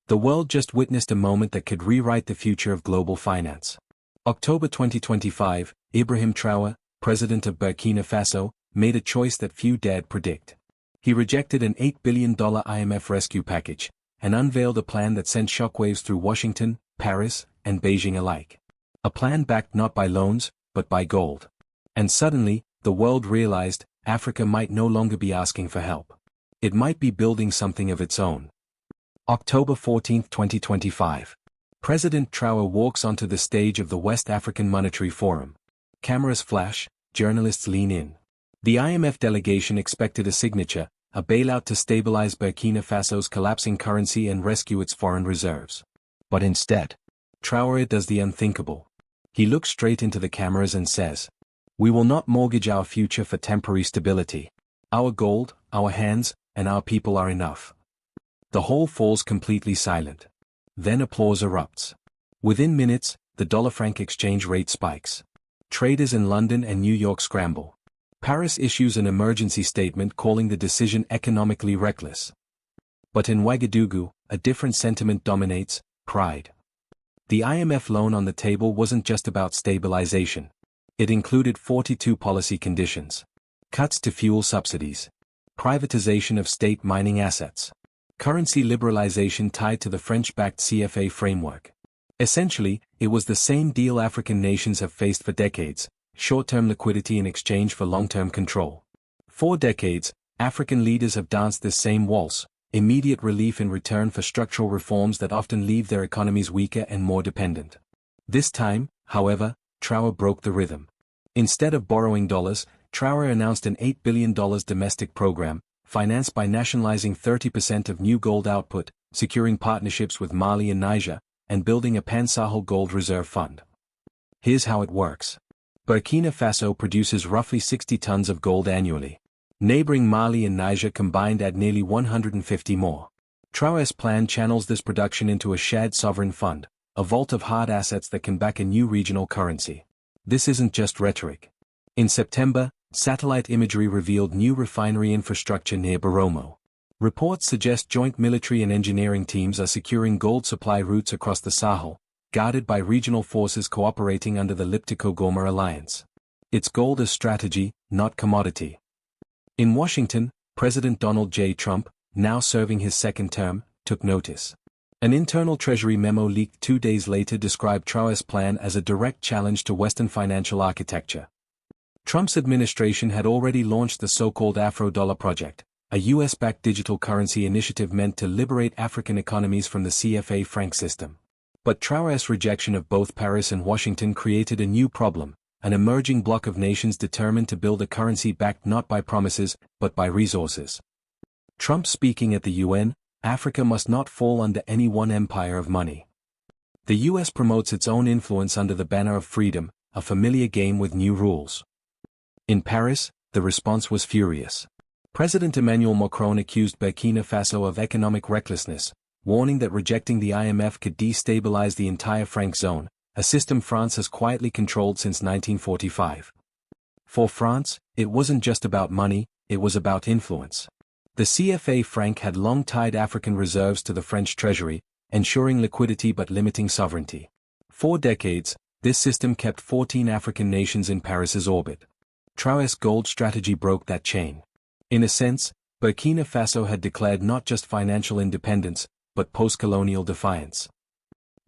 The world just witnessed a moment that could rewrite the future of global finance. October 2025, Ibrahim Traoré, president of Burkina Faso, made a choice that few dared predict. He rejected an $8 billion IMF rescue package, and unveiled a plan that sent shockwaves through Washington, Paris, and Beijing alike. A plan backed not by loans, but by gold. And suddenly, the world realized, Africa might no longer be asking for help. It might be building something of its own. October 14, 2025. President Traoré walks onto the stage of the West African Monetary Forum. Cameras flash, journalists lean in. The IMF delegation expected a signature, a bailout to stabilize Burkina Faso's collapsing currency and rescue its foreign reserves. But instead, Traoré does the unthinkable. He looks straight into the cameras and says, "We will not mortgage our future for temporary stability. Our gold, our hands, and our people are enough." The hall falls completely silent. Then applause erupts. Within minutes, the dollar-franc exchange rate spikes. Traders in London and New York scramble. Paris issues an emergency statement calling the decision economically reckless. But in Ouagadougou, a different sentiment dominates: pride. The IMF loan on the table wasn't just about stabilization. It included 42 policy conditions. Cuts to fuel subsidies. Privatization of state mining assets. Currency liberalization tied to the French-backed CFA framework. Essentially, it was the same deal African nations have faced for decades: short-term liquidity in exchange for long-term control. For decades, African leaders have danced this same waltz: immediate relief in return for structural reforms that often leave their economies weaker and more dependent. This time, however, Traoré broke the rhythm. Instead of borrowing dollars, Traoré announced an $8 billion domestic program, financed by nationalizing 30% of new gold output, securing partnerships with Mali and Niger, and building a Pan-Sahel gold reserve fund. Here's how it works. Burkina Faso produces roughly 60 tons of gold annually. Neighboring Mali and Niger combined add nearly 150 more. Traoré's plan channels this production into a shared sovereign fund, a vault of hard assets that can back a new regional currency. This isn't just rhetoric. In September, satellite imagery revealed new refinery infrastructure near Boromo. Reports suggest joint military and engineering teams are securing gold supply routes across the Sahel, guarded by regional forces cooperating under the Liptako-Goma alliance. It's gold as strategy, not commodity. In Washington, President Donald J. Trump, now serving his second term, took notice. An internal Treasury memo leaked 2 days later described Traoré's plan as a direct challenge to Western financial architecture. Trump's administration had already launched the so-called Afro-Dollar Project, a US-backed digital currency initiative meant to liberate African economies from the CFA franc system. But Traoré's rejection of both Paris and Washington created a new problem: an emerging bloc of nations determined to build a currency backed not by promises, but by resources. Trump speaking at the UN, Africa must not fall under any one empire of money. The US promotes its own influence under the banner of freedom, a familiar game with new rules. In Paris, the response was furious. President Emmanuel Macron accused Burkina Faso of economic recklessness, warning that rejecting the IMF could destabilize the entire franc zone, a system France has quietly controlled since 1945. For France, it wasn't just about money, it was about influence. The CFA franc had long tied African reserves to the French treasury, ensuring liquidity but limiting sovereignty. For decades, this system kept 14 African nations in Paris's orbit. Traoré's gold strategy broke that chain. In a sense, Burkina Faso had declared not just financial independence, but post-colonial defiance.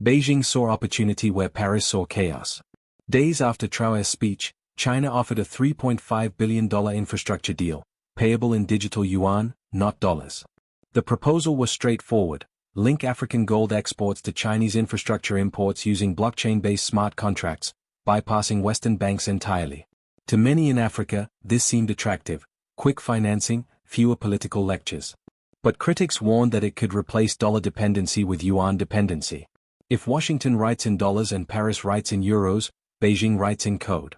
Beijing saw opportunity where Paris saw chaos. Days after Traoré's speech, China offered a $3.5 billion infrastructure deal, payable in digital yuan, not dollars. The proposal was straightforward: link African gold exports to Chinese infrastructure imports using blockchain-based smart contracts, bypassing Western banks entirely. To many in Africa, this seemed attractive: quick financing, fewer political lectures. But critics warned that it could replace dollar dependency with yuan dependency. If Washington writes in dollars and Paris writes in euros, Beijing writes in code.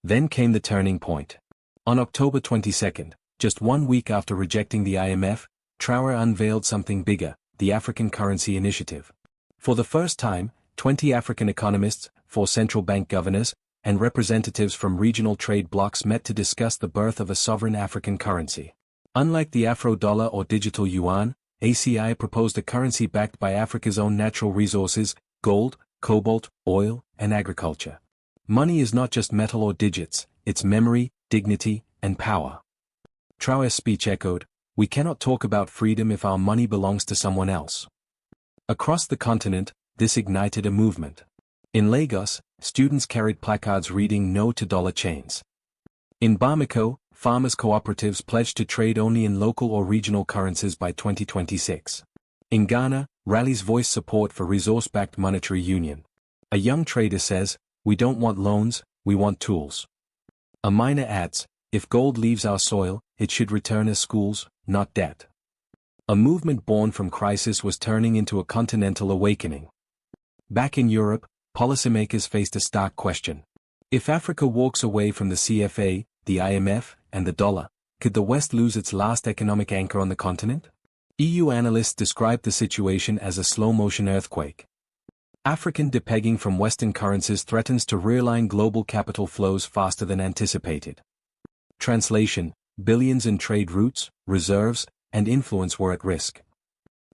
Then came the turning point. On October 22, just 1 week after rejecting the IMF, Traoré unveiled something bigger: the African Currency Initiative. For the first time, 20 African economists, 4 central bank governors, and representatives from regional trade blocs met to discuss the birth of a sovereign African currency. Unlike the Afro-Dollar or digital yuan, ACI proposed a currency backed by Africa's own natural resources, gold, cobalt, oil, and agriculture. Money is not just metal or digits, it's memory, dignity, and power. Traore's speech echoed, "We cannot talk about freedom if our money belongs to someone else." Across the continent, this ignited a movement. In Lagos, students carried placards reading "No to dollar chains." In Bamako, farmers' cooperatives pledged to trade only in local or regional currencies by 2026. In Ghana, rallies voiced support for resource-backed monetary union. A young trader says, "We don't want loans, we want tools." A miner adds, "If gold leaves our soil, it should return as schools, not debt." A movement born from crisis was turning into a continental awakening. Back in Europe, policymakers faced a stark question. If Africa walks away from the CFA, the IMF, and the dollar, could the West lose its last economic anchor on the continent? EU analysts described the situation as a slow-motion earthquake. African depegging from Western currencies threatens to realign global capital flows faster than anticipated. Translation: billions in trade routes, reserves, and influence were at risk.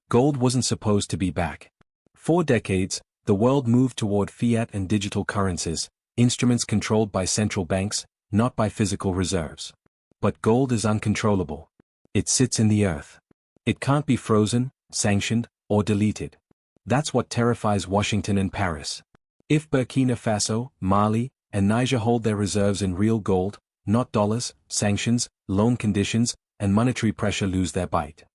Gold wasn't supposed to be back. For decades, the world moved toward fiat and digital currencies, instruments controlled by central banks, not by physical reserves. But gold is uncontrollable. It sits in the earth. It can't be frozen, sanctioned, or deleted. That's what terrifies Washington and Paris. If Burkina Faso, Mali, and Niger hold their reserves in real gold, not dollars, sanctions, loan conditions, and monetary pressure lose their bite.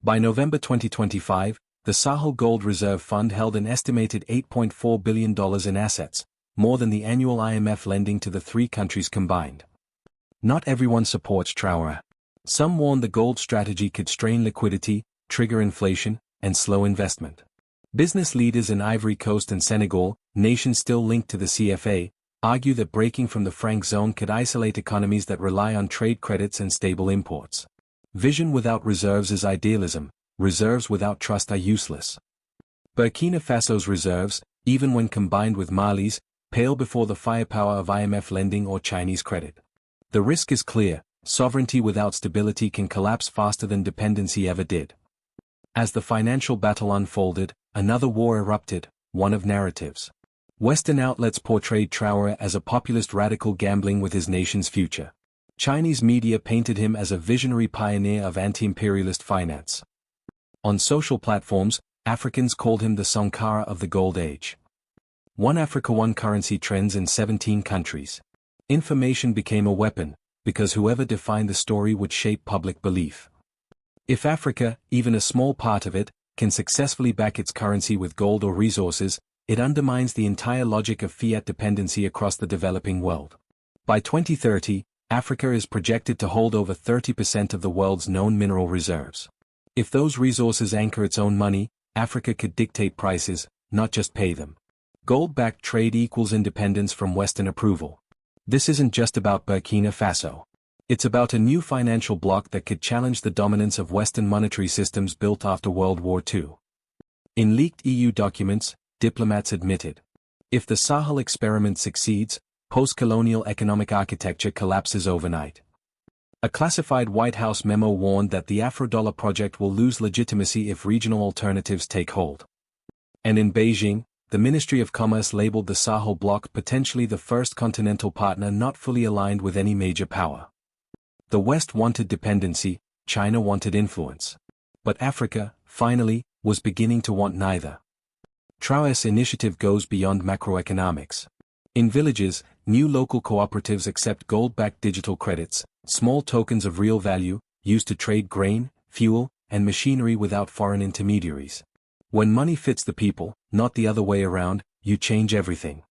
By November 2025, the Sahel Gold Reserve Fund held an estimated $8.4 billion in assets, more than the annual IMF lending to the three countries combined. Not everyone supports Traore. Some warn the gold strategy could strain liquidity, trigger inflation, and slow investment. Business leaders in Ivory Coast and Senegal, nations still linked to the CFA, argue that breaking from the franc zone could isolate economies that rely on trade credits and stable imports. Vision without reserves is idealism, reserves without trust are useless. Burkina Faso's reserves, even when combined with Mali's, pale before the firepower of IMF lending or Chinese credit. The risk is clear: sovereignty without stability can collapse faster than dependency ever did. As the financial battle unfolded, another war erupted, one of narratives. Western outlets portrayed Traore as a populist radical gambling with his nation's future. Chinese media painted him as a visionary pioneer of anti-imperialist finance. On social platforms, Africans called him the Sankara of the Gold Age. One Africa, one currency trends in 17 countries. Information became a weapon, because whoever defined the story would shape public belief. If Africa, even a small part of it, can successfully back its currency with gold or resources, it undermines the entire logic of fiat dependency across the developing world. By 2030, Africa is projected to hold over 30% of the world's known mineral reserves. If those resources anchor its own money, Africa could dictate prices, not just pay them. Gold-backed trade equals independence from Western approval. This isn't just about Burkina Faso. It's about a new financial bloc that could challenge the dominance of Western monetary systems built after World War II. In leaked EU documents, diplomats admitted, if the Sahel experiment succeeds, post-colonial economic architecture collapses overnight. A classified White House memo warned that the Afrodollar project will lose legitimacy if regional alternatives take hold. And in Beijing, the Ministry of Commerce labeled the Sahel bloc potentially the first continental partner not fully aligned with any major power. The West wanted dependency, China wanted influence. But Africa, finally, was beginning to want neither. Traore's initiative goes beyond macroeconomics. In villages, new local cooperatives accept gold-backed digital credits, small tokens of real value, used to trade grain, fuel, and machinery without foreign intermediaries. When money fits the people, not the other way around, you change everything.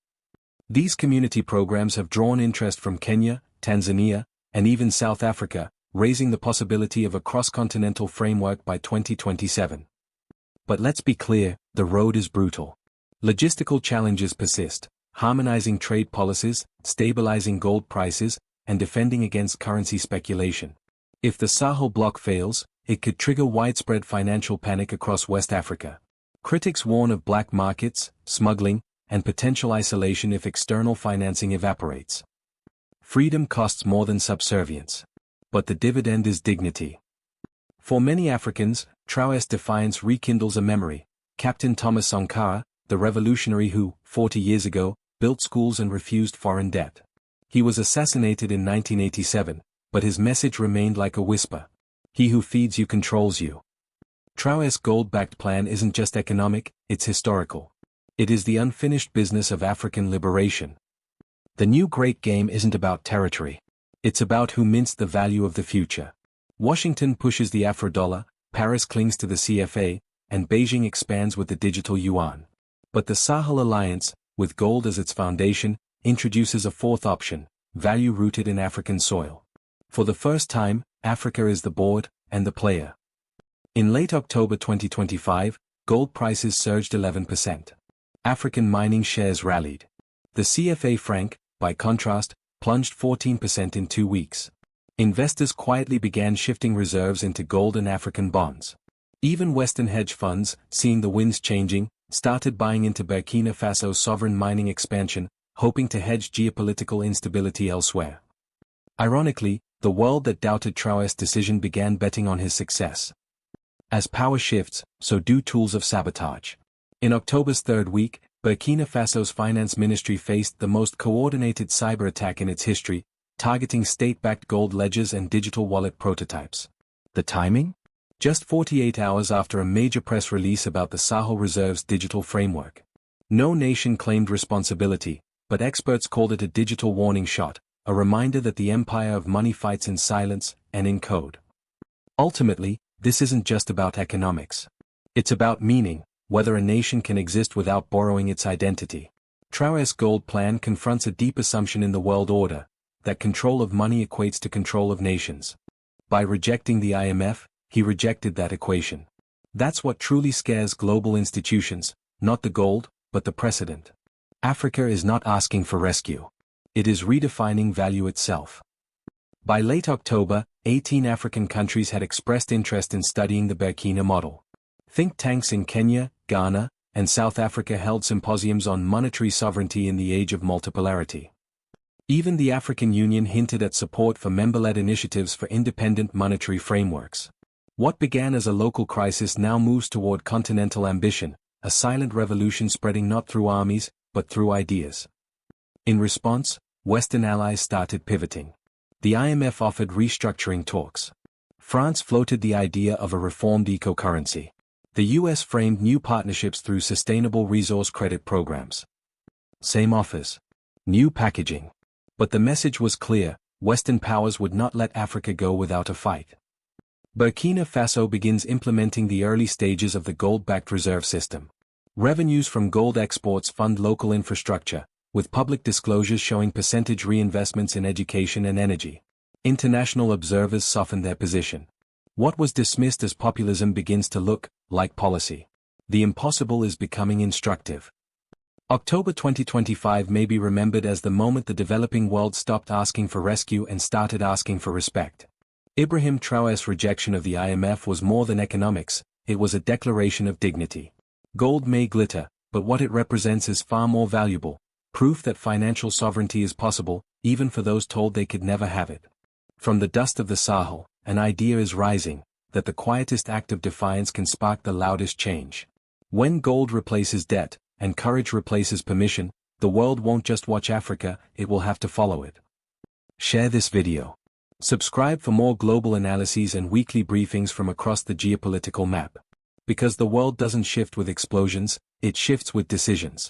These community programs have drawn interest from Kenya, Tanzania, and even South Africa, raising the possibility of a cross-continental framework by 2027. But let's be clear, the road is brutal. Logistical challenges persist, harmonizing trade policies, stabilizing gold prices, and defending against currency speculation. If the Sahel bloc fails, it could trigger widespread financial panic across West Africa. Critics warn of black markets, smuggling, and potential isolation if external financing evaporates. Freedom costs more than subservience. But the dividend is dignity. For many Africans, Traore's defiance rekindles a memory. Captain Thomas Sankara, the revolutionary who, 40 years ago, built schools and refused foreign debt. He was assassinated in 1987, but his message remained like a whisper. He who feeds you controls you. Traore's gold-backed plan isn't just economic, it's historical. It is the unfinished business of African liberation. The new great game isn't about territory. It's about who mints the value of the future. Washington pushes the Afrodollar, Paris clings to the CFA, and Beijing expands with the digital yuan. But the Sahel Alliance, with gold as its foundation, introduces a fourth option, value rooted in African soil. For the first time, Africa is the board and the player. In late October 2025, gold prices surged 11%. African mining shares rallied. The CFA franc, by contrast, plunged 14% in 2 weeks. Investors quietly began shifting reserves into gold and African bonds. Even Western hedge funds, seeing the winds changing, started buying into Burkina Faso's sovereign mining expansion, hoping to hedge geopolitical instability elsewhere. Ironically, the world that doubted Traore's decision began betting on his success. As power shifts, so do tools of sabotage. In October's third week, Burkina Faso's finance ministry faced the most coordinated cyber attack in its history, targeting state-backed gold ledgers and digital wallet prototypes. The timing? Just 48 hours after a major press release about the Sahel Reserve's digital framework. No nation claimed responsibility, but experts called it a digital warning shot, a reminder that the empire of money fights in silence and in code. Ultimately, this isn't just about economics. It's about meaning, whether a nation can exist without borrowing its identity. Traore's gold plan confronts a deep assumption in the world order, that control of money equates to control of nations. By rejecting the IMF, he rejected that equation. That's what truly scares global institutions, not the gold, but the precedent. Africa is not asking for rescue. It is redefining value itself. By late October, 18 African countries had expressed interest in studying the Burkina model. Think tanks in Kenya, Ghana, and South Africa held symposiums on monetary sovereignty in the age of multipolarity. Even the African Union hinted at support for member-led initiatives for independent monetary frameworks. What began as a local crisis now moves toward continental ambition, a silent revolution spreading not through armies, but through ideas. In response, Western allies started pivoting. The IMF offered restructuring talks. France floated the idea of a reformed eco-currency. The US framed new partnerships through sustainable resource credit programs. Same offers. New packaging. But the message was clear, Western powers would not let Africa go without a fight. Burkina Faso begins implementing the early stages of the gold-backed reserve system. Revenues from gold exports fund local infrastructure, with public disclosures showing percentage reinvestments in education and energy. International observers soften their position. What was dismissed as populism begins to look like policy. The impossible is becoming instructive. October 2025 may be remembered as the moment the developing world stopped asking for rescue and started asking for respect. Ibrahim Traoré's rejection of the IMF was more than economics, it was a declaration of dignity. Gold may glitter, but what it represents is far more valuable, proof that financial sovereignty is possible, even for those told they could never have it. From the dust of the Sahel, an idea is rising, that the quietest act of defiance can spark the loudest change. When gold replaces debt, and courage replaces permission, the world won't just watch Africa, it will have to follow it. Share this video. Subscribe for more global analyses and weekly briefings from across the geopolitical map. Because the world doesn't shift with explosions, it shifts with decisions.